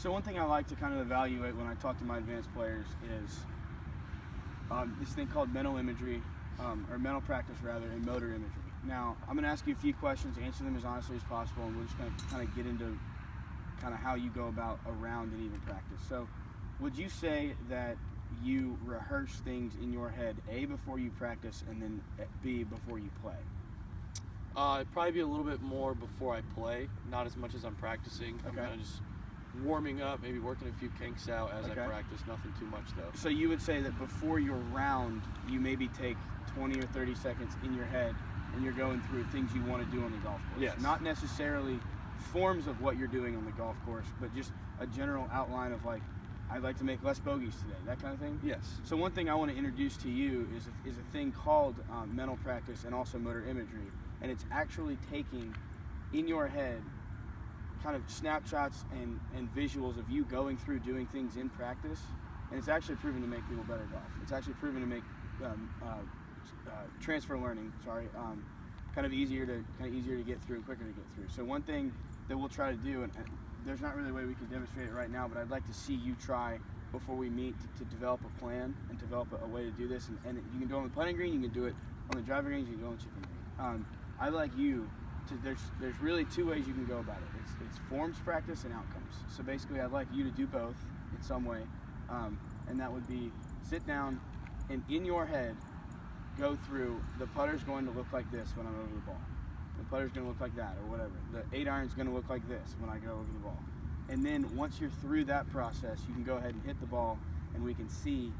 So one thing I like to kind of evaluate when I talk to my advanced players is this thing called mental imagery, or mental practice rather, and motor imagery. Now, I'm going to ask you a few questions, answer them as honestly as possible, and we're just going to kind of get into kind of how you go about a round and even practice. So, would you say that you rehearse things in your head, A, before you practice, and then B, before you play? It'd probably be a little bit more before I play, not as much as I'm practicing. I'm Okay. kind of just warming up, maybe working a few kinks out as I Okay. practice, nothing too much though. So you would say that before your round, you maybe take 20 or 30 seconds in your head and you're going through things you want to do on the golf course. Yes. Not necessarily forms of what you're doing on the golf course, but just a general outline of like, I'd like to make less bogeys today, that kind of thing? Yes. So one thing I want to introduce to you is a thing called mental practice and also motor imagery. And it's actually taking in your head kind of snapshots and visuals of you going through doing things in practice, and it's actually proven to make people better golf. It's actually proven to make transfer learning, kind of easier to get through and quicker to get through. So one thing that we'll try to do, and there's not really a way we can demonstrate it right now, but I'd like to see you try before we meet to develop a plan and develop a way to do this. And you can do it on the putting green, you can do it on the driving range, you can do it on the chipping green. I'd like you to, there's really two ways you can go about it. It's forms practice and outcomes. So basically I'd like you to do both in some way, and that would be sit down and in your head go through the putter's going to look like this when I'm over the ball. The putter's going to look like that or whatever. The 8-iron's going to look like this when I go over the ball. And then once you're through that process, you can go ahead and hit the ball and we can see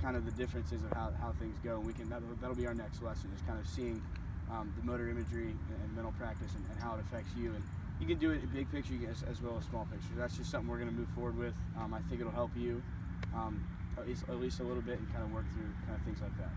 kind of the differences of how things go. And we can that'll be our next lesson, is kind of seeing the motor imagery and mental practice and how it affects you. And you can do it in big picture as well as small picture. That's just something we're going to move forward with. I think it'll help you at least a little bit and kind of work through kind of things like that.